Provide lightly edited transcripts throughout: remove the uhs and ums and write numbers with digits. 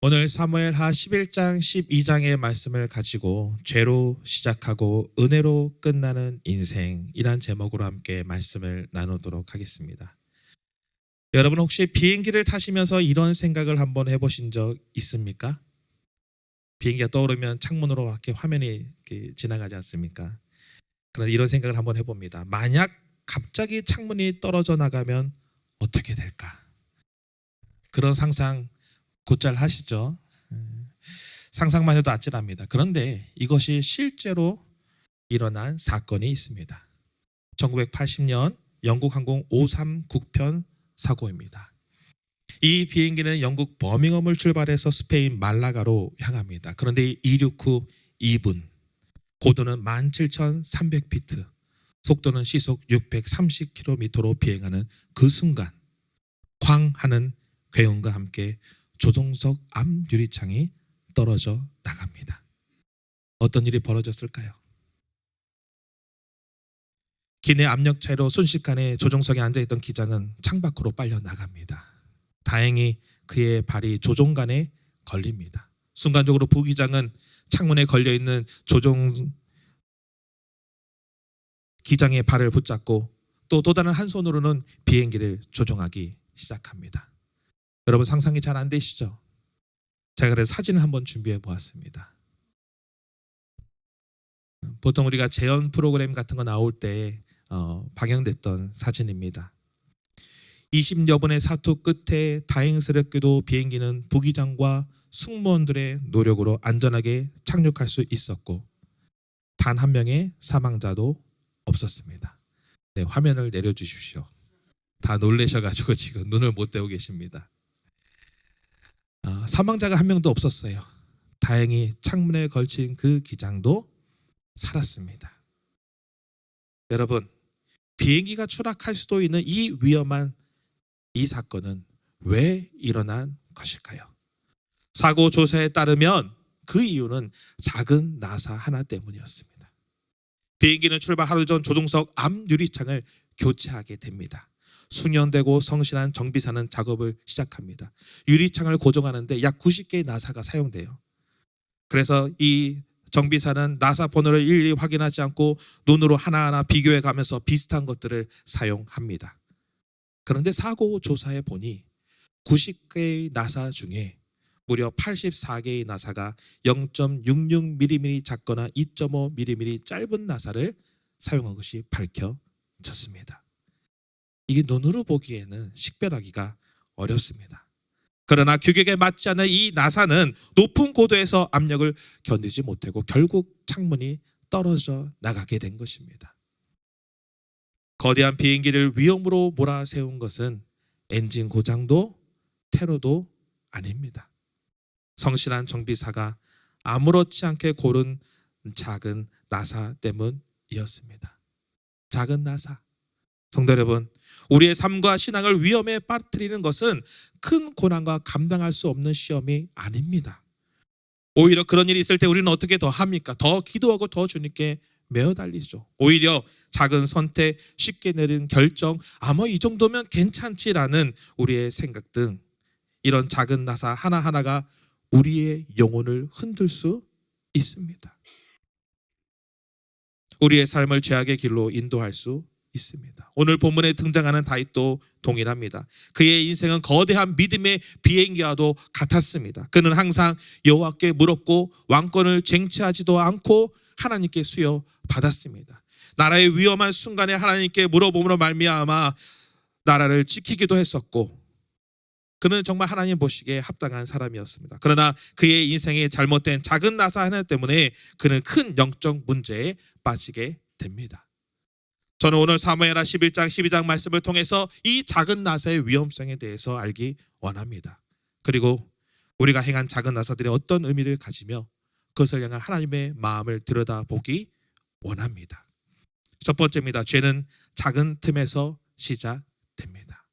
오늘 사무엘하 11장 12장의 말씀을 가지고 죄로 시작하고 은혜로 끝나는 인생이란 제목으로 함께 말씀을 나누도록 하겠습니다. 여러분 혹시 비행기를 타시면서 이런 생각을 한번 해보신 적 있습니까? 비행기가 떠오르면 창문으로 이렇게 화면이 이렇게 지나가지 않습니까? 그런데 이런 생각을 한번 해봅니다. 만약 갑자기 창문이 떨어져 나가면 어떻게 될까? 그런 상상 곧잘 하시죠? 상상만 해도 아찔합니다. 그런데 이것이 실제로 일어난 사건이 있습니다. 1980년 영국 항공 539편 사고입니다. 이 비행기는 영국 버밍엄을 출발해서 스페인 말라가로 향합니다. 그런데 이륙 후 2분, 고도는 17,300피트, 속도는 시속 630km로 비행하는 그 순간 쾅 하는 괴음과 함께 조종석 앞 유리창이 떨어져 나갑니다. 어떤 일이 벌어졌을까요? 기내 압력 차이로 순식간에 조종석에 앉아있던 기장은 창밖으로 빨려 나갑니다. 다행히 그의 발이 조종간에 걸립니다. 순간적으로 부기장은 창문에 걸려있는 조종 기장의 발을 붙잡고 또 다른 한 손으로는 비행기를 조종하기 시작합니다. 여러분 상상이 잘 안 되시죠? 제가 그래서 사진을 한번 준비해 보았습니다. 보통 우리가 재연 프로그램 같은 거 나올 때 방영됐던 사진입니다. 20여 분의 사투 끝에 다행스럽게도 비행기는 부기장과 승무원들의 노력으로 안전하게 착륙할 수 있었고 단 한 명의 사망자도 없었습니다. 네, 화면을 내려주십시오. 다 놀라셔가지고 지금 눈을 못 떼고 계십니다. 사망자가 한 명도 없었어요. 다행히 창문에 걸친 그 기장도 살았습니다. 여러분, 비행기가 추락할 수도 있는 이 위험한 이 사건은 왜 일어난 것일까요? 사고 조사에 따르면 그 이유는 작은 나사 하나 때문이었습니다. 비행기는 출발 하루 전 조종석 앞 유리창을 교체하게 됩니다. 숙련되고 성실한 정비사는 작업을 시작합니다. 유리창을 고정하는데 약 90개의 나사가 사용돼요. 그래서 이 정비사는 나사 번호를 일일이 확인하지 않고 눈으로 하나하나 비교해 가면서 비슷한 것들을 사용합니다. 그런데 사고 조사해 보니 90개의 나사 중에 무려 84개의 나사가 0.66mm 작거나 2.5mm 짧은 나사를 사용한 것이 밝혀졌습니다. 이게 눈으로 보기에는 식별하기가 어렵습니다. 그러나 규격에 맞지 않는 이 나사는 높은 고도에서 압력을 견디지 못하고 결국 창문이 떨어져 나가게 된 것입니다. 거대한 비행기를 위험으로 몰아세운 것은 엔진 고장도 테러도 아닙니다. 성실한 정비사가 아무렇지 않게 고른 작은 나사 때문이었습니다. 작은 나사. 성도 여러분, 우리의 삶과 신앙을 위험에 빠뜨리는 것은 큰 고난과 감당할 수 없는 시험이 아닙니다. 오히려 그런 일이 있을 때 우리는 어떻게 더 합니까? 더 기도하고 더 주님께 매어 달리죠. 오히려 작은 선택, 쉽게 내린 결정, 아마 이 정도면 괜찮지라는 우리의 생각 등 이런 작은 나사 하나하나가 우리의 영혼을 흔들 수 있습니다. 우리의 삶을 죄악의 길로 인도할 수 있습니다. 오늘 본문에 등장하는 다윗도 동일합니다. 그의 인생은 거대한 믿음의 비행기와도 같았습니다. 그는 항상 여호와께 물었고 왕권을 쟁취하지도 않고 하나님께 수여받았습니다. 나라의 위험한 순간에 하나님께 물어봄으로 말미암아 나라를 지키기도 했었고 그는 정말 하나님 보시기에 합당한 사람이었습니다. 그러나 그의 인생에 잘못된 작은 나사 하나 때문에 그는 큰 영적 문제에 빠지게 됩니다. 저는 오늘 사무엘하 11장 12장 말씀을 통해서 이 작은 나사의 위험성에 대해서 알기 원합니다. 그리고 우리가 행한 작은 나사들이 어떤 의미를 가지며 그것을 향한 하나님의 마음을 들여다보기 원합니다. 첫 번째입니다. 죄는 작은 틈에서 시작됩니다.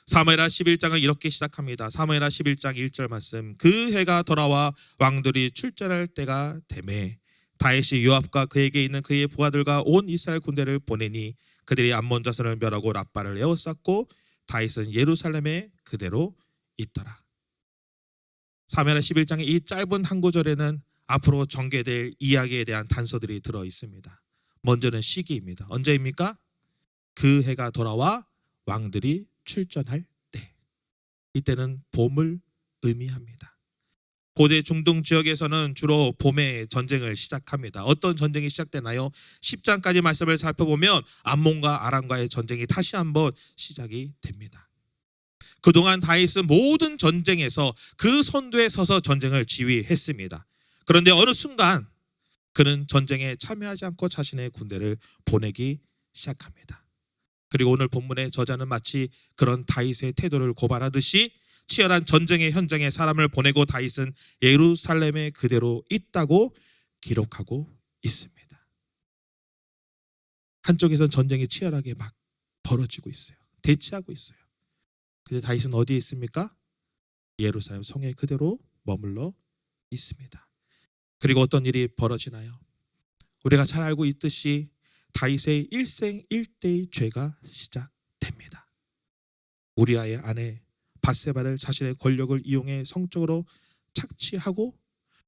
사무엘하 11장은 이렇게 시작합니다. 사무엘하 11장 1절 말씀. 그 해가 돌아와 왕들이 출전할 때가 되매 다윗이 요압과 그에게 있는 그의 부하들과 온 이스라엘 군대를 보내니 그들이 암몬 자손을 멸하고 랍바를 에워쌌고 다윗은 예루살렘에 그대로 있더라. 사무엘하 11장의 이 짧은 한 구절에는 앞으로 전개될 이야기에 대한 단서들이 들어 있습니다. 먼저는 시기입니다. 언제입니까? 그 해가 돌아와 왕들이 출전할 때. 이때는 봄을 의미합니다. 고대 중동 지역에서는 주로 봄에 전쟁을 시작합니다. 어떤 전쟁이 시작되나요? 10장까지 말씀을 살펴보면 암몬과 아람과의 전쟁이 다시 한번 시작이 됩니다. 그동안 다윗은 모든 전쟁에서 그 선두에 서서 전쟁을 지휘했습니다. 그런데 어느 순간 그는 전쟁에 참여하지 않고 자신의 군대를 보내기 시작합니다. 그리고 오늘 본문의 저자는 마치 그런 다윗의 태도를 고발하듯이 치열한 전쟁의 현장에 사람을 보내고 다윗은 예루살렘에 그대로 있다고 기록하고 있습니다. 한쪽에선 전쟁이 치열하게 막 벌어지고 있어요. 대치하고 있어요. 근데 다윗은 어디에 있습니까? 예루살렘 성에 그대로 머물러 있습니다. 그리고 어떤 일이 벌어지나요? 우리가 잘 알고 있듯이 다윗의 일생일대의 죄가 시작됩니다. 우리아의 아내 밧세바를 자신의 권력을 이용해 성적으로 착취하고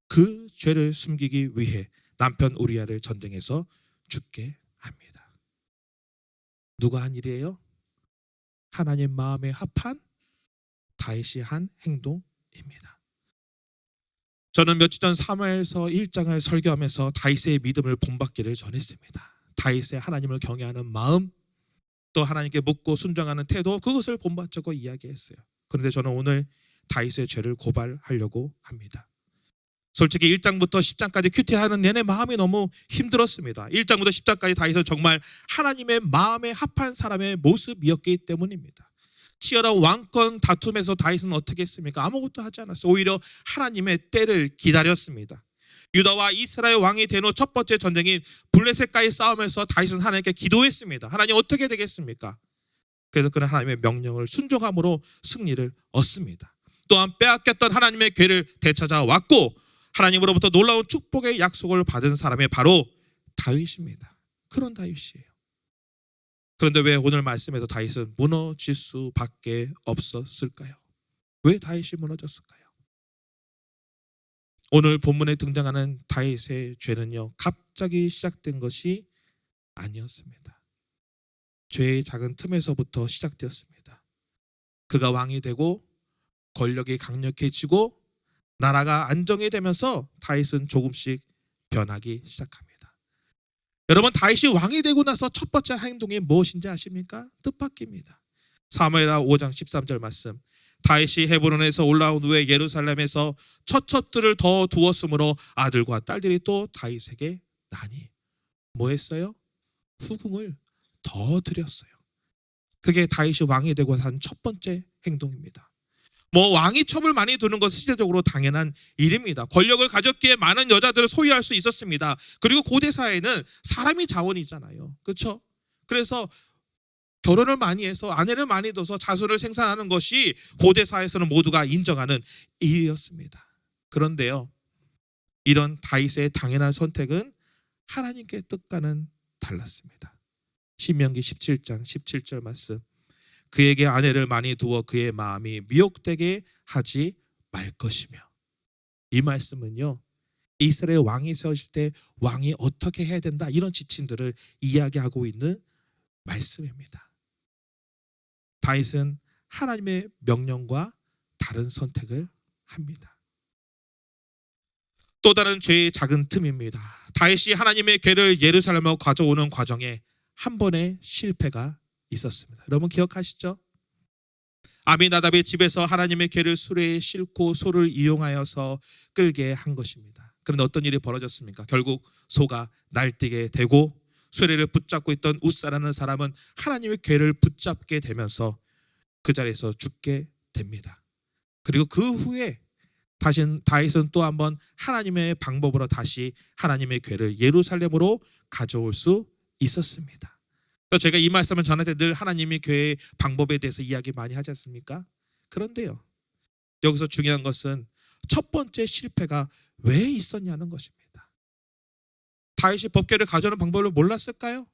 그 죄를 숨기기 위해 남편 우리아를 전쟁에서 죽게 합니다. 누가 한 일이에요? 하나님 마음에 합한 다윗이 한 행동입니다. 저는 며칠 전 사무엘서 1장을 설교하면서 다윗의 믿음을 본받기를 전했습니다. 다윗의 하나님을 경외하는 마음, 또 하나님께 묻고 순종하는 태도, 그것을 본받자고 이야기했어요. 그런데 저는 오늘 다윗의 죄를 고발하려고 합니다. 솔직히 1장부터 10장까지 큐티하는 내내 마음이 너무 힘들었습니다. 1장부터 10장까지 다윗은 정말 하나님의 마음에 합한 사람의 모습이었기 때문입니다. 치열한 왕권 다툼에서 다윗은 어떻게 했습니까? 아무것도 하지 않았어요. 오히려 하나님의 때를 기다렸습니다. 유다와 이스라엘 왕이 된 후 첫 번째 전쟁인 블레셋과의 싸움에서 다윗은 하나님께 기도했습니다. 하나님 어떻게 되겠습니까? 그래서 그는 하나님의 명령을 순종함으로 승리를 얻습니다. 또한 빼앗겼던 하나님의 궤를 되찾아왔고 하나님으로부터 놀라운 축복의 약속을 받은 사람이 바로 다윗입니다. 그런 다윗이에요. 그런데 왜 오늘 말씀에서 다윗은 무너질 수밖에 없었을까요? 왜 다윗이 무너졌을까요? 오늘 본문에 등장하는 다윗의 죄는요, 갑자기 시작된 것이 아니었습니다. 죄의 작은 틈에서부터 시작되었습니다. 그가 왕이 되고 권력이 강력해지고 나라가 안정이 되면서 다윗은 조금씩 변하기 시작합니다. 여러분, 다윗이 왕이 되고 나서 첫 번째 행동이 무엇인지 아십니까? 뜻밖입니다. 사무엘하 5장 13절 말씀. 다윗이 헤브론에서 올라온 후에 예루살렘에서 처첩들을 더 두었으므로 아들과 딸들이 또 다윗에게 나니. 뭐 했어요? 후궁을 더 드렸어요. 그게 다윗이 왕이 되고 한 첫 번째 행동입니다. 왕이 첩을 많이 두는 것은 시대적으로 당연한 일입니다. 권력을 가졌기에 많은 여자들을 소유할 수 있었습니다. 그리고 고대 사회는 사람이 자원이잖아요. 그렇죠? 그래서 결혼을 많이 해서 아내를 많이 둬서 자손을 생산하는 것이 고대 사회에서는 모두가 인정하는 일이었습니다. 그런데요, 이런 다윗의 당연한 선택은 하나님께 뜻과는 달랐습니다. 신명기 17장 17절 말씀. 그에게 아내를 많이 두어 그의 마음이 미혹되게 하지 말 것이며. 이 말씀은요, 이스라엘 왕이 세우실 때 왕이 어떻게 해야 된다, 이런 지침들을 이야기하고 있는 말씀입니다. 다윗은 하나님의 명령과 다른 선택을 합니다. 또 다른 죄의 작은 틈입니다. 다윗이 하나님의 궤를 예루살렘으로 가져오는 과정에 한 번의 실패가 있었습니다. 여러분 기억하시죠? 아미나답의 집에서 하나님의 궤를 수레에 싣고 소를 이용하여서 끌게 한 것입니다. 그런데 어떤 일이 벌어졌습니까? 결국 소가 날뛰게 되고 수레를 붙잡고 있던 웃사라는 사람은 하나님의 궤를 붙잡게 되면서 그 자리에서 죽게 됩니다. 그리고 그 후에 다윗은 또 한번 하나님의 방법으로 다시 하나님의 궤를 예루살렘으로 가져올 수 있었습니다. 제가 이 말씀을 전할 때 늘 하나님의 궤의 방법에 대해서 이야기 많이 하지 않습니까? 그런데요, 여기서 중요한 것은 첫 번째 실패가 왜 있었냐는 것입니다. 다윗이 법궤를 가져오는 방법을 몰랐을까요?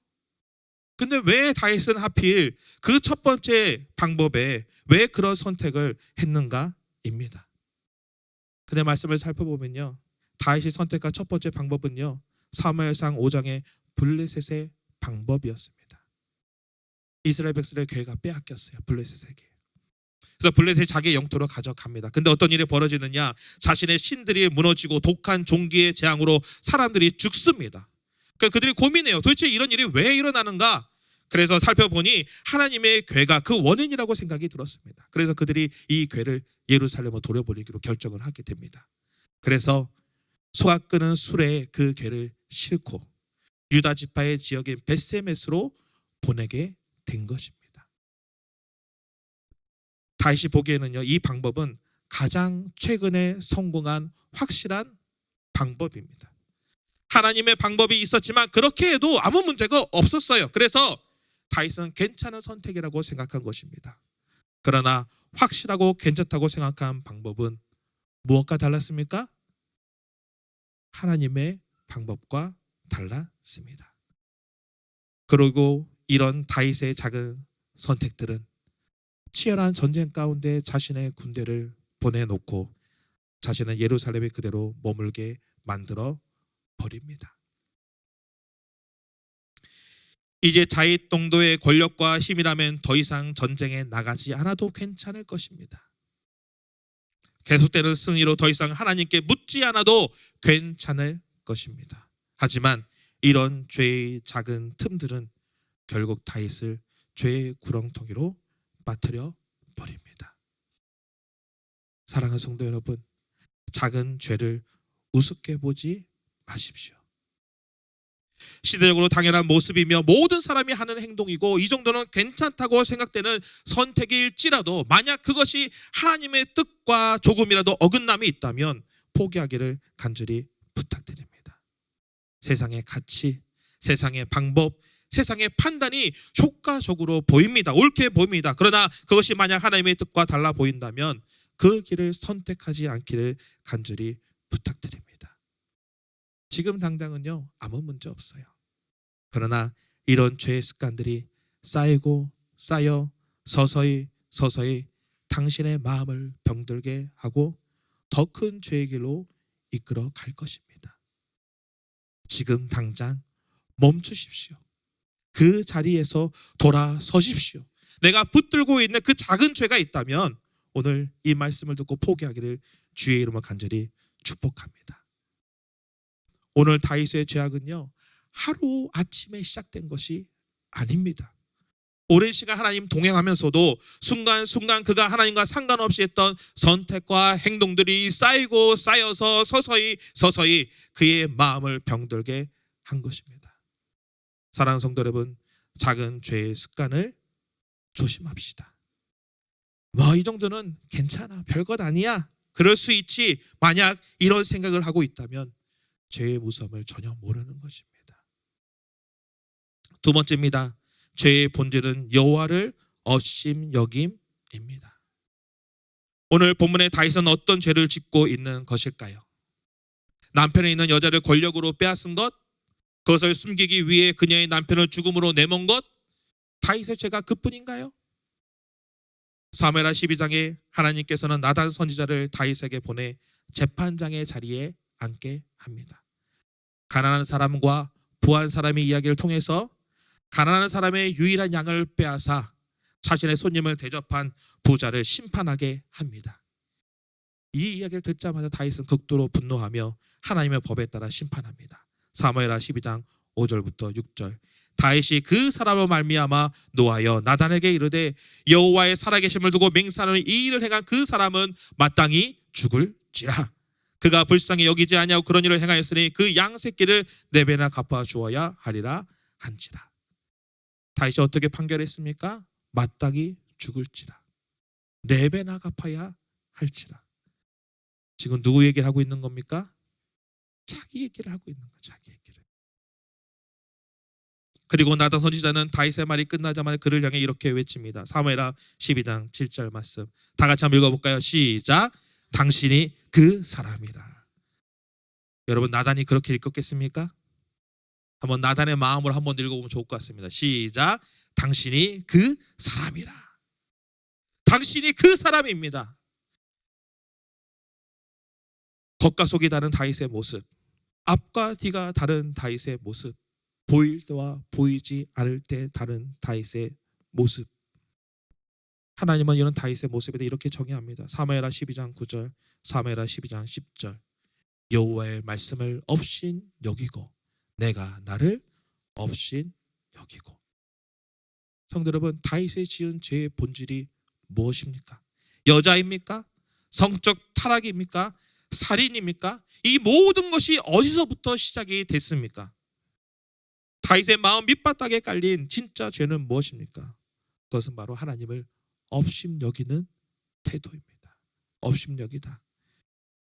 근데 왜 다윗은 하필 그 첫 번째 방법에 왜 그런 선택을 했는가입니다. 그의 말씀을 살펴보면요, 다윗이 선택한 첫 번째 방법은요, 사무엘상 5장의 블레셋의 방법이었습니다. 이스라엘 백성의 교회가 빼앗겼어요, 블레셋에게. 그래서 블레셋이 자기의 영토로 가져갑니다. 근데 어떤 일이 벌어지느냐, 자신의 신들이 무너지고 독한 종기의 재앙으로 사람들이 죽습니다. 그러니까 그들이 고민해요. 도대체 이런 일이 왜 일어나는가? 그래서 살펴보니 하나님의 궤가 그 원인이라고 생각이 들었습니다. 그래서 그들이 이 궤를 예루살렘으로 돌려보내기로 결정을 하게 됩니다. 그래서 소가 끄는 수레에 그 궤를 싣고 유다 지파의 지역인 벳세메스로 보내게 된 것입니다. 다윗이 보기에는요, 이 방법은 가장 최근에 성공한 확실한 방법입니다. 하나님의 방법이 있었지만 그렇게 해도 아무 문제가 없었어요. 그래서 다윗은 괜찮은 선택이라고 생각한 것입니다. 그러나 확실하고 괜찮다고 생각한 방법은 무엇과 달랐습니까? 하나님의 방법과 달랐습니다. 그리고 이런 다윗의 작은 선택들은 치열한 전쟁 가운데 자신의 군대를 보내놓고 자신은 예루살렘에 그대로 머물게 만들어 버립니다. 이제 자윗 정도의 권력과 힘이라면 더 이상 전쟁에 나가지 않아도 괜찮을 것입니다. 계속되는 승리로 더 이상 하나님께 묻지 않아도 괜찮을 것입니다. 하지만 이런 죄의 작은 틈들은 결국 다윗을 죄의 구렁텅이로 빠뜨려 버립니다. 사랑하는 성도 여러분, 작은 죄를 우습게 보지 마십시오. 시대적으로 당연한 모습이며 모든 사람이 하는 행동이고 이 정도는 괜찮다고 생각되는 선택일지라도 만약 그것이 하나님의 뜻과 조금이라도 어긋남이 있다면 포기하기를 간절히 부탁드립니다. 세상의 가치, 세상의 방법, 세상의 판단이 효과적으로 보입니다. 옳게 보입니다. 그러나 그것이 만약 하나님의 뜻과 달라 보인다면 그 길을 선택하지 않기를 간절히 부탁드립니다. 지금 당장은요, 아무 문제 없어요. 그러나 이런 죄의 습관들이 쌓이고 쌓여 서서히 당신의 마음을 병들게 하고 더 큰 죄의 길로 이끌어 갈 것입니다. 지금 당장 멈추십시오. 그 자리에서 돌아서십시오. 내가 붙들고 있는 그 작은 죄가 있다면 오늘 이 말씀을 듣고 포기하기를 주의 이름으로 간절히 축복합니다. 오늘 다윗의 죄악은요, 하루 아침에 시작된 것이 아닙니다. 오랜 시간 하나님 동행하면서도 순간순간 그가 하나님과 상관없이 했던 선택과 행동들이 쌓이고 쌓여서 서서히 그의 마음을 병들게 한 것입니다. 사랑하는 성도 여러분, 작은 죄의 습관을 조심합시다. 이 정도는 괜찮아, 별것 아니야, 그럴 수 있지, 만약 이런 생각을 하고 있다면 죄의 무서움을 전혀 모르는 것입니다. 두 번째입니다. 죄의 본질은 여호와를 업심여김입니다. 오늘 본문의 다윗은 어떤 죄를 짓고 있는 것일까요? 남편에 있는 여자를 권력으로 빼앗은 것, 그것을 숨기기 위해 그녀의 남편을 죽음으로 내몬 것, 다윗의 죄가 그뿐인가요? 사무엘하 12장에 하나님께서는 나단 선지자를 다윗에게 보내 재판장의 자리에 앉게 합니다. 가난한 사람과 부한 사람의 이야기를 통해서 가난한 사람의 유일한 양을 빼앗아 자신의 손님을 대접한 부자를 심판하게 합니다. 이 이야기를 듣자마자 다윗은 극도로 분노하며 하나님의 법에 따라 심판합니다. 사무엘하 12장 5절부터 6절. 다윗이 그 사람으로 말미암아 노하여 나단에게 이르되 여호와의 살아계심을 두고 맹세하는 이 일을 행한 그 사람은 마땅히 죽을지라. 그가 불쌍히 여기지 아니하고 그런 일을 행하였으니 그 양 새끼를 네 배나 갚아 주어야 하리라 한지라. 다윗이 어떻게 판결했습니까? 마땅히 죽을지라, 네 배나 갚아야 할지라. 지금 누구 얘기를 하고 있는 겁니까? 자기 얘기를 하고 있는 거예요. 자기 얘기를. 그리고 나단 선지자는 다윗의 말이 끝나자마자 그를 향해 이렇게 외칩니다. 사무엘하 12장 7절 말씀 다 같이 한번 읽어볼까요? 시작. 당신이 그 사람이라. 여러분, 나단이 그렇게 읽었겠습니까? 한번 나단의 마음으로 한번 읽어보면 좋을 것 같습니다. 시작. 당신이 그 사람이라. 당신이 그 사람입니다. 겉과 속이 다른 다윗의 모습, 앞과 뒤가 다른 다윗의 모습, 보일 때와 보이지 않을 때 다른 다윗의 모습. 하나님은 이런 다윗의 모습에 대해 이렇게 정의합니다. 사무엘하 12장 9절, 사무엘하 12장 10절. 여호와의 말씀을 업신 여기고 내가 나를 업신 여기고. 성도 여러분, 다윗의 지은 죄의 본질이 무엇입니까? 여자입니까? 성적 타락입니까? 살인입니까? 이 모든 것이 어디서부터 시작이 됐습니까? 다윗의 마음 밑바닥에 깔린 진짜 죄는 무엇입니까? 그것은 바로 하나님을 업신여기는 태도입니다. 업신여기다.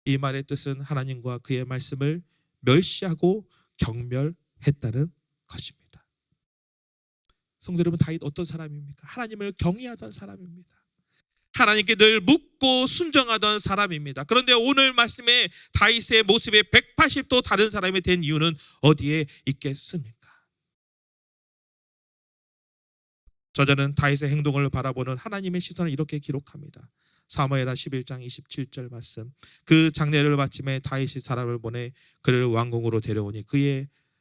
이 말의 뜻은 하나님과 그의 말씀을 멸시하고 경멸했다는 것입니다. 성도 여러분, 다윗 어떤 사람입니까? 하나님을 경외하던 사람입니다. 하나님께 늘 묻고 순종하던 사람입니다. 그런데 오늘 말씀에 다윗의 모습에 180도 다른 사람이 된 이유는 어디에 있겠습니까? 저자는 다윗의 행동을 바라보는 하나님의 시선을 이렇게 기록합니다. 사무엘하 11장 27절 말씀. 그 장례를 마침에 다윗이 사람을 보내 그를 왕궁으로 데려오니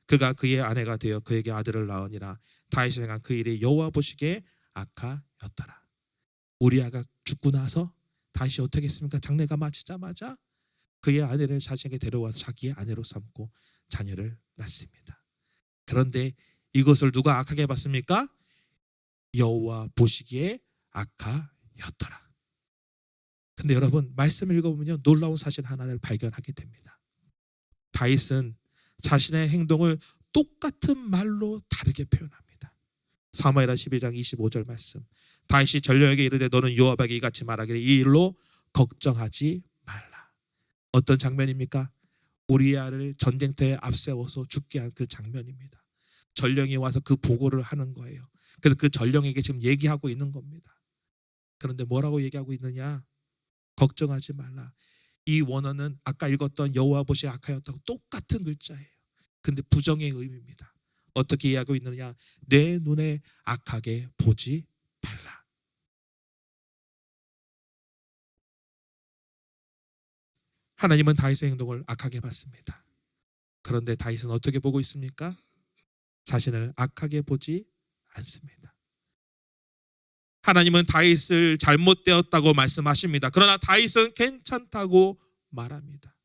그가 그의 아내가 되어 그에게 아들을 낳으니라. 다윗이 행한 그 일이 여호와 보시기에 악하였더라. 우리아가 죽고 나서 다윗이 어떻게 했습니까? 장례가 마치자마자 그의 아내를 자신에게 데려와서 자기의 아내로 삼고 자녀를 낳습니다. 그런데 이것을 누가 악하게 봤습니까? 여호와 보시기에 악하였더라. 근데 여러분, 말씀을 읽어보면 놀라운 사실 하나를 발견하게 됩니다. 다윗은 자신의 행동을 똑같은 말로 다르게 표현합니다. 사무엘하 12장 25절 말씀. 다윗이 전령에게 이르되 너는 요압에게 이같이 말하기를 이 일로 걱정하지 말라. 어떤 장면입니까? 우리아를 전쟁터에 앞세워서 죽게 한 그 장면입니다. 전령이 와서 그 보고를 하는 거예요. 그래서 그 전령에게 지금 얘기하고 있는 겁니다. 그런데 뭐라고 얘기하고 있느냐? 걱정하지 말라. 이 원어는 아까 읽었던 여호와 보시기에 악하였다고 똑같은 글자예요. 그런데 부정의 의미입니다. 어떻게 이해하고 있느냐? 내 눈에 악하게 보지 말라. 하나님은 다윗의 행동을 악하게 봤습니다. 그런데 다윗은 어떻게 보고 있습니까? 자신을 악하게 보지 않습니다. 하나님은 다윗을 잘못되었다고 말씀하십니다. 그러나 다윗은 괜찮다고 말합니다.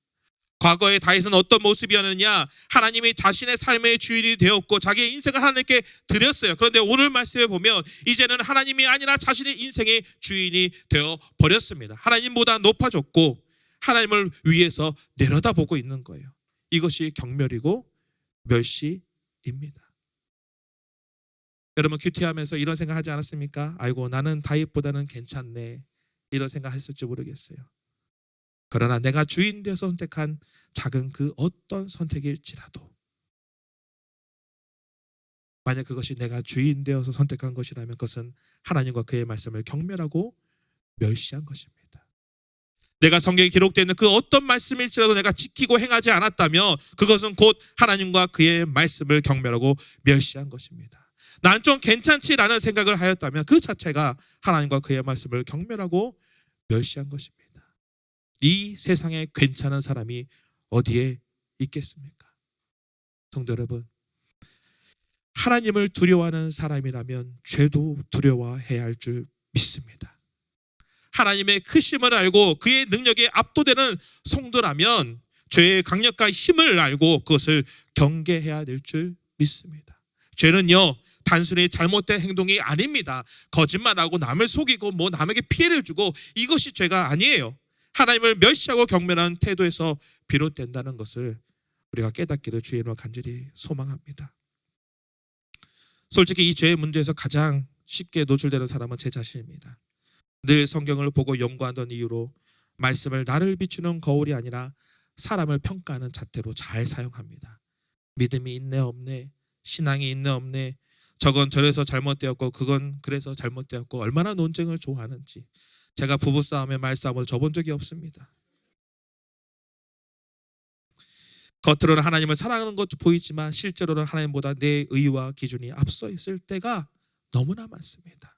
과거에 다윗은 어떤 모습이었느냐? 하나님이 자신의 삶의 주인이 되었고 자기의 인생을 하나님께 드렸어요. 그런데 오늘 말씀에 보면 이제는 하나님이 아니라 자신의 인생의 주인이 되어 버렸습니다. 하나님보다 높아졌고 하나님을 위해서 내려다보고 있는 거예요. 이것이 경멸이고 멸시입니다. 여러분, 큐티하면서 이런 생각하지 않았습니까? 아이고, 나는 다윗보다는 괜찮네, 이런 생각했을지 모르겠어요. 그러나 내가 주인 되어서 선택한 작은 그 어떤 선택일지라도, 만약 그것이 내가 주인 되어서 선택한 것이라면 그것은 하나님과 그의 말씀을 경멸하고 멸시한 것입니다. 내가 성경에 기록되어 있는 그 어떤 말씀일지라도 내가 지키고 행하지 않았다면 그것은 곧 하나님과 그의 말씀을 경멸하고 멸시한 것입니다. 난 좀 괜찮지라는 생각을 하였다면 그 자체가 하나님과 그의 말씀을 경멸하고 멸시한 것입니다. 이 세상에 괜찮은 사람이 어디에 있겠습니까? 성도 여러분, 하나님을 두려워하는 사람이라면 죄도 두려워해야 할 줄 믿습니다. 하나님의 크심을 알고 그의 능력에 압도되는 성도라면 죄의 강력과 힘을 알고 그것을 경계해야 될 줄 믿습니다. 죄는요, 단순히 잘못된 행동이 아닙니다. 거짓말하고 남을 속이고 남에게 피해를 주고 이것이 죄가 아니에요. 하나님을 멸시하고 경멸하는 태도에서 비롯된다는 것을 우리가 깨닫기를 주의 이름으로 간절히 소망합니다. 솔직히 이 죄의 문제에서 가장 쉽게 노출되는 사람은 제 자신입니다. 늘 성경을 보고 연구하던 이유로 말씀을 나를 비추는 거울이 아니라 사람을 평가하는 잣대로 잘 사용합니다. 믿음이 있네 없네, 신앙이 있네 없네, 저건 저래서 잘못되었고 그건 그래서 잘못되었고, 얼마나 논쟁을 좋아하는지. 제가 부부싸움에 말싸움을 져본 적이 없습니다. 겉으로는 하나님을 사랑하는 것 보이지만 실제로는 하나님보다 내 의와 기준이 앞서 있을 때가 너무나 많습니다.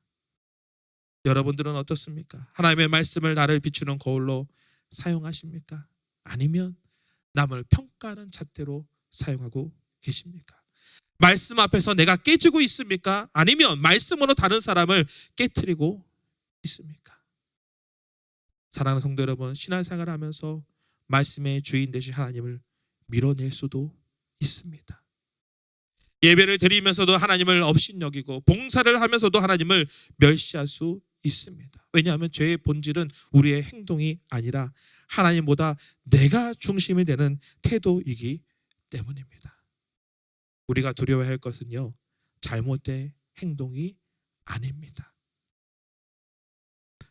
여러분들은 어떻습니까? 하나님의 말씀을 나를 비추는 거울로 사용하십니까? 아니면 남을 평가하는 잣대로 사용하고 계십니까? 말씀 앞에서 내가 깨지고 있습니까? 아니면 말씀으로 다른 사람을 깨트리고 있습니까? 사랑하는 성도 여러분, 신앙생활을 하면서 말씀의 주인 되신 하나님을 밀어낼 수도 있습니다. 예배를 드리면서도 하나님을 업신여기고 봉사를 하면서도 하나님을 멸시할 수 있습니다. 왜냐하면 죄의 본질은 우리의 행동이 아니라 하나님보다 내가 중심이 되는 태도이기 때문입니다. 우리가 두려워야 할 것은요, 잘못된 행동이 아닙니다.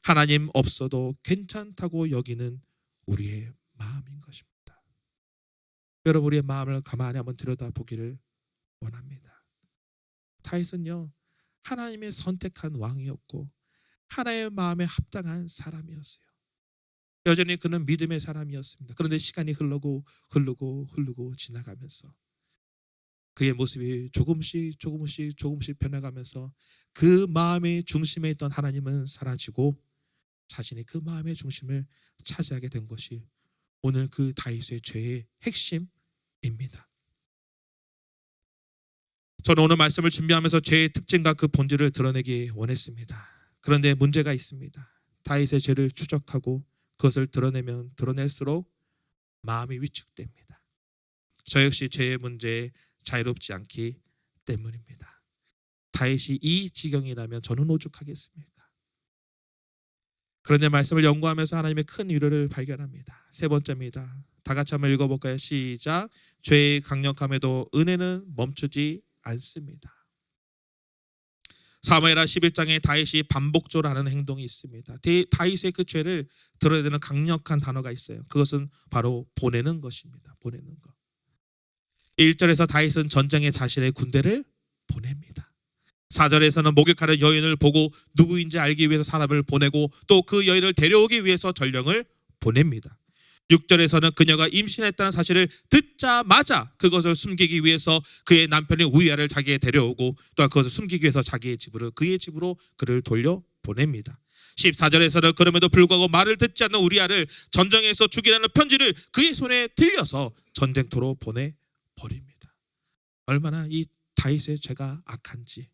하나님 없어도 괜찮다고 여기는 우리의 마음인 것입니다. 여러분, 우리의 마음을 가만히 한번 들여다보기를 원합니다. 다윗은요, 하나님의 선택한 왕이었고 하나님의 마음에 합당한 사람이었어요. 여전히 그는 믿음의 사람이었습니다. 그런데 시간이 흐르고 지나가면서 그의 모습이 조금씩 변해가면서 그 마음의 중심에 있던 하나님은 사라지고 자신이 그 마음의 중심을 차지하게 된 것이 오늘 그 다윗의 죄의 핵심입니다. 저는 오늘 말씀을 준비하면서 죄의 특징과 그 본질을 드러내기 원했습니다. 그런데 문제가 있습니다. 다윗의 죄를 추적하고 그것을 드러내면 드러낼수록 마음이 위축됩니다. 저 역시 죄의 문제에 자유롭지 않기 때문입니다. 다윗이 이 지경이라면 저는 오죽하겠습니까? 그런데 말씀을 연구하면서 하나님의 큰 위로를 발견합니다. 세 번째입니다. 다 같이 한번 읽어볼까요? 시작. 죄의 강력함에도 은혜는 멈추지 않습니다. 사무엘하 11장에 다윗이 반복적으로 하는 행동이 있습니다. 다윗의 그 죄를 드러내는 강력한 단어가 있어요. 그것은 바로 보내는 것입니다. 보내는 것. 1절에서 다윗은 전쟁에 자신의 군대를 보냅니다. 4절에서는 목욕하는 여인을 보고 누구인지 알기 위해서 사람을 보내고 또 그 여인을 데려오기 위해서 전령을 보냅니다. 6절에서는 그녀가 임신했다는 사실을 듣자마자 그것을 숨기기 위해서 그의 남편인 우리아를 자기에 데려오고 또한 그것을 숨기기 위해서 그의 집으로 그를 돌려보냅니다. 14절에서는 그럼에도 불구하고 말을 듣지 않는 우리아를 전쟁에서 죽이라는 편지를 그의 손에 들려서 전쟁터로 보내버립니다. 얼마나 이 다윗의 죄가 악한지.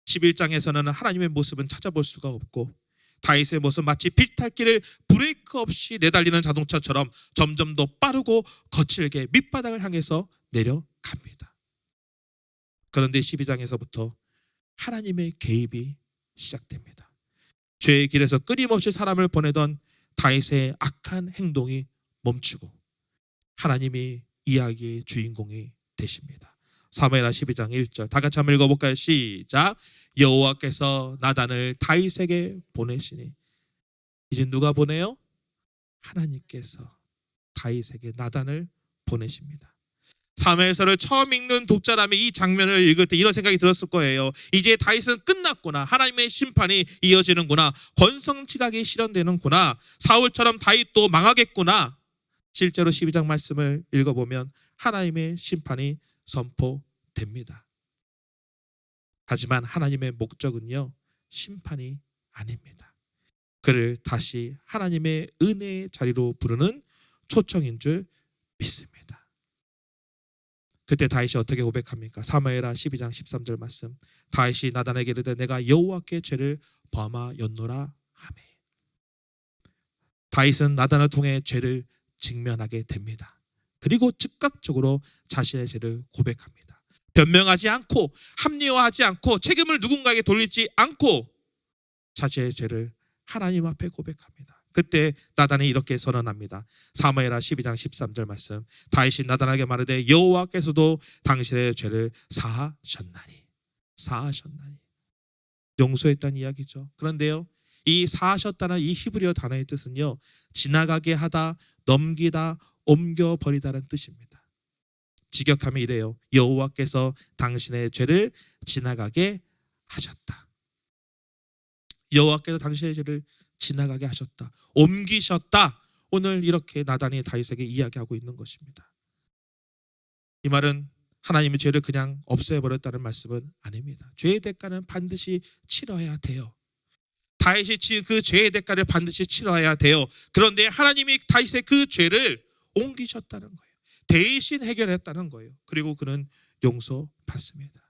11장에서는 하나님의 모습은 찾아볼 수가 없고 다윗의 모습 마치 비탈길을 브레이크 없이 내달리는 자동차처럼 점점 더 빠르고 거칠게 밑바닥을 향해서 내려갑니다. 그런데 12장에서부터 하나님의 개입이 시작됩니다. 죄의 길에서 끊임없이 사람을 보내던 다윗의 악한 행동이 멈추고 하나님이 이야기의 주인공이 되십니다. 사무엘하 12장 1절 다 같이 한번 읽어볼까요? 시작. 여호와께서 나단을 다윗에게 보내시니. 이제 누가 보내요? 하나님께서 다윗에게 나단을 보내십니다. 사무엘서를 처음 읽는 독자라면 이 장면을 읽을 때 이런 생각이 들었을 거예요. 이제 다윗은 끝났구나. 하나님의 심판이 이어지는구나. 권성지각이 실현되는구나. 사울처럼 다윗도 망하겠구나. 실제로 12장 말씀을 읽어보면 하나님의 심판이 선포됩니다. 하지만 하나님의 목적은요, 심판이 아닙니다. 그를 다시 하나님의 은혜의 자리로 부르는 초청인 줄 믿습니다. 그때 다윗이 어떻게 고백합니까? 사무엘하 12장 13절 말씀. 다윗이 나단에게 이르되 내가 여호와께 죄를 범하였노라 하매. 다윗은 나단을 통해 죄를 직면하게 됩니다. 그리고 즉각적으로 자신의 죄를 고백합니다. 변명하지 않고 합리화하지 않고 책임을 누군가에게 돌리지 않고 자신의 죄를 하나님 앞에 고백합니다. 그때 나단이 이렇게 선언합니다. 사무엘하 12장 13절 말씀. 다윗이 나단에게 말하되 여호와께서도 당신의 죄를 사하셨나니. 용서했다는 이야기죠. 그런데요, 이 사하셨다는 이 히브리어 단어의 뜻은요, 지나가게 하다, 넘기다, 옮겨버리다는 뜻입니다. 직역하면 이래요. 여호와께서 당신의 죄를 지나가게 하셨다. 여호와께서 당신의 죄를 지나가게 하셨다. 옮기셨다. 오늘 이렇게 나단이 다윗에게 이야기하고 있는 것입니다. 이 말은 하나님의 죄를 그냥 없애버렸다는 말씀은 아닙니다. 죄의 대가는 반드시 치러야 돼요. 다윗이 지은 그 죄의 대가를 반드시 치러야 돼요. 그런데 하나님이 다윗의 그 죄를 옮기셨다는 거예요. 대신 해결했다는 거예요. 그리고 그는 용서받습니다.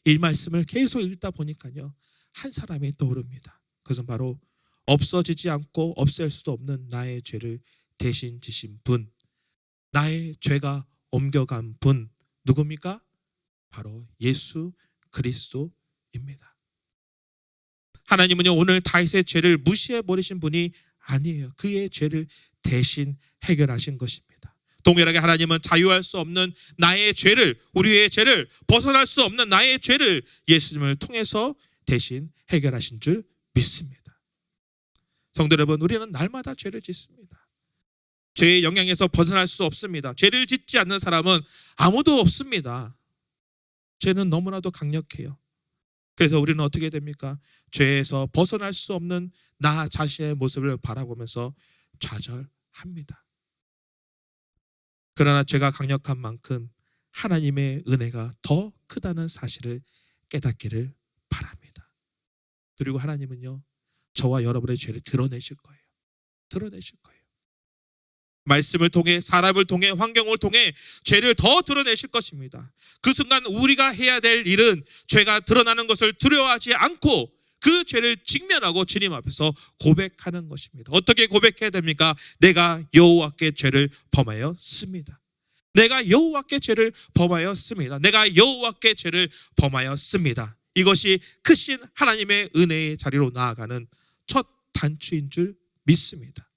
이 말씀을 계속 읽다 보니까요, 한 사람이 떠오릅니다. 그것은 바로 없어지지 않고 없앨 수도 없는 나의 죄를 대신 지신 분, 나의 죄가 옮겨간 분, 누굽니까? 바로 예수 그리스도입니다. 하나님은요, 오늘 다윗의 죄를 무시해 버리신 분이 아니에요. 그의 죄를 대신 해결하신 것입니다. 동일하게 하나님은 자유할 수 없는 나의 죄를, 우리의 죄를, 벗어날 수 없는 나의 죄를 예수님을 통해서 대신 해결하신 줄 믿습니다. 성도 여러분, 우리는 날마다 죄를 짓습니다. 죄의 영향에서 벗어날 수 없습니다. 죄를 짓지 않는 사람은 아무도 없습니다. 죄는 너무나도 강력해요. 그래서 우리는 어떻게 됩니까? 죄에서 벗어날 수 없는 나 자신의 모습을 바라보면서 좌절합니다. 그러나 죄가 강력한 만큼 하나님의 은혜가 더 크다는 사실을 깨닫기를 바랍니다. 그리고 하나님은요, 저와 여러분의 죄를 드러내실 거예요. 드러내실 거예요. 말씀을 통해, 사람을 통해, 환경을 통해 죄를 더 드러내실 것입니다. 그 순간 우리가 해야 될 일은 죄가 드러나는 것을 두려워하지 않고 그 죄를 직면하고 주님 앞에서 고백하는 것입니다. 어떻게 고백해야 됩니까? 내가 여호와께 죄를 범하였습니다. 내가 여호와께 죄를 범하였습니다. 내가 여호와께 죄를 범하였습니다. 이것이 크신 하나님의 은혜의 자리로 나아가는 첫 단추인 줄 믿습니다.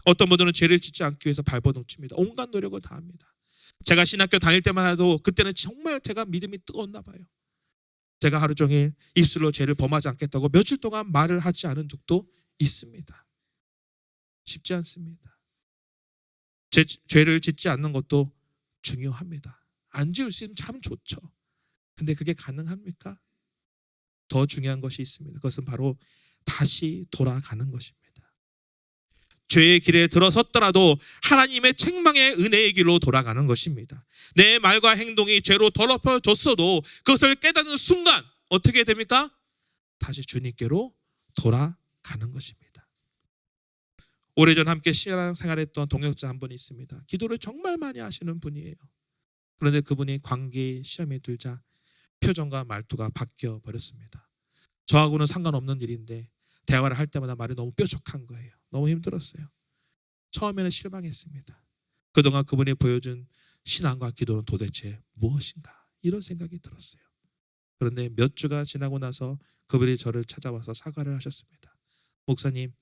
어떤 분들은 죄를 짓지 않기 위해서 발버둥칩니다. 온갖 노력을 다합니다. 제가 신학교 다닐 때만 해도 그때는 정말 제가 믿음이 뜨거웠나 봐요. 제가 하루 종일 입술로 죄를 범하지 않겠다고 며칠 동안 말을 하지 않은 적도 있습니다. 쉽지 않습니다. 죄를 짓지 않는 것도 중요합니다. 안 지을 수 있으면 참 좋죠. 근데 그게 가능합니까? 더 중요한 것이 있습니다. 그것은 바로 다시 돌아가는 것입니다. 죄의 길에 들어섰더라도 하나님의 책망의 은혜의 길로 돌아가는 것입니다. 내 말과 행동이 죄로 더럽혀졌어도 그것을 깨닫는 순간 어떻게 됩니까? 다시 주님께로 돌아가는 것입니다. 오래전 함께 신앙생활했던 동역자 한 분이 있습니다. 기도를 정말 많이 하시는 분이에요. 그런데 그분이 관계에 시험에 들자 표정과 말투가 바뀌어 버렸습니다. 저하고는 상관없는 일인데 대화를 할 때마다 말이 너무 뾰족한 거예요. 너무 힘들었어요. 처음에는 실망했습니다. 그동안 그분이 보여준 신앙과 기도는 도대체 무엇인가? 이런 생각이 들었어요. 그런데 몇 주가 지나고 나서 그분이 저를 찾아와서 사과를 하셨습니다. 목사님,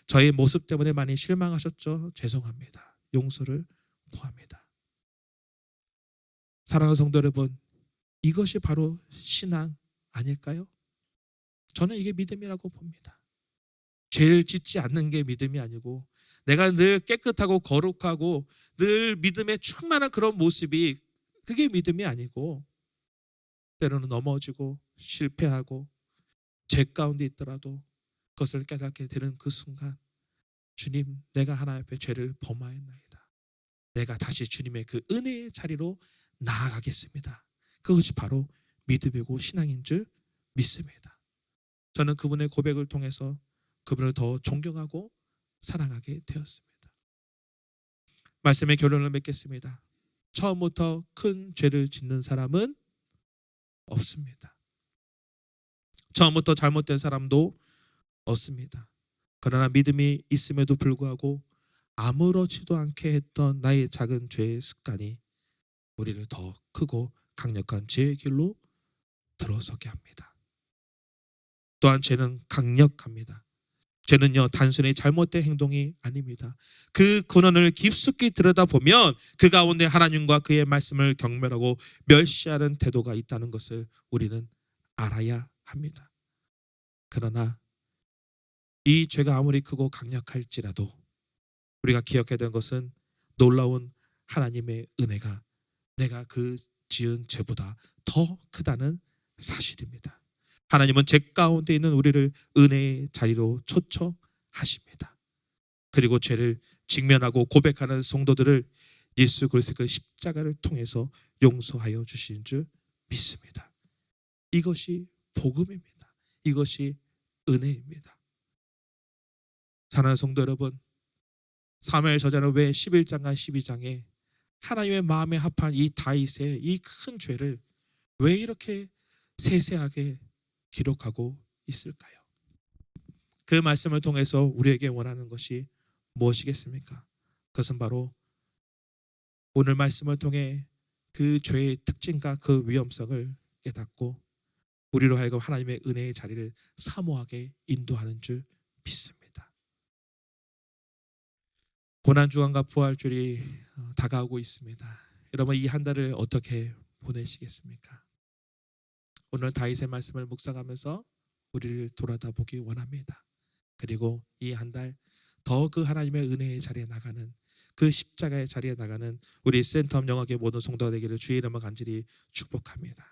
저의 모습 때문에 많이 실망하셨죠? 죄송합니다. 용서를 구합니다. 사랑하는 성도 여러분, 이것이 바로 신앙 아닐까요? 저는 이게 믿음이라고 봅니다. 죄를 짓지 않는 게 믿음이 아니고 내가 늘 깨끗하고 거룩하고 늘 믿음에 충만한 그런 모습이 그게 믿음이 아니고 때로는 넘어지고 실패하고 죄 가운데 있더라도 그것을 깨닫게 되는 그 순간 주님, 내가 하나님 앞에 죄를 범하였나이다. 내가 다시 주님의 그 은혜의 자리로 나아가겠습니다. 그것이 바로 믿음이고 신앙인 줄 믿습니다. 저는 그분의 고백을 통해서 그분을 더 존경하고 사랑하게 되었습니다. 말씀의 결론을 맺겠습니다. 처음부터 큰 죄를 짓는 사람은 없습니다. 처음부터 잘못된 사람도 없습니다. 그러나 믿음이 있음에도 불구하고 아무렇지도 않게 했던 나의 작은 죄의 습관이 우리를 더 크고 강력한 죄의 길로 들어서게 합니다. 또한 죄는 강력합니다. 죄는요, 단순히 잘못된 행동이 아닙니다. 그 근원을 깊숙이 들여다보면 그 가운데 하나님과 그의 말씀을 경멸하고 멸시하는 태도가 있다는 것을 우리는 알아야 합니다. 그러나 이 죄가 아무리 크고 강력할지라도 우리가 기억해야 되는 것은 놀라운 하나님의 은혜가 내가 그 지은 죄보다 더 크다는 사실입니다. 하나님은 죄 가운데 있는 우리를 은혜의 자리로 초청하십니다. 그리고 죄를 직면하고 고백하는 성도들을 예수 그리스도의 그 십자가를 통해서 용서하여 주신 줄 믿습니다. 이것이 복음입니다. 이것이 은혜입니다. 사랑하는 성도 여러분, 사무엘 저자는 왜 11장과 12장에 하나님의 마음에 합한 이 다윗의 이 큰 죄를 왜 이렇게 세세하게 기록하고 있을까요? 그 말씀을 통해서 우리에게 원하는 것이 무엇이겠습니까? 그것은 바로 오늘 말씀을 통해 그 죄의 특징과 그 위험성을 깨닫고 우리로 하여금 하나님의 은혜의 자리를 사모하게 인도하는 줄 믿습니다. 고난주간과 부활주일이 다가오고 있습니다. 여러분, 이 한 달을 어떻게 보내시겠습니까? 오늘 다윗의 말씀을 묵상하면서 우리를 돌아다보기 원합니다. 그리고 이 한 달 더 그 하나님의 은혜의 자리에 나가는, 그 십자가의 자리에 나가는 우리 센텀 영역의 모든 성도가 되기를 주의 이름으로 간절히 축복합니다.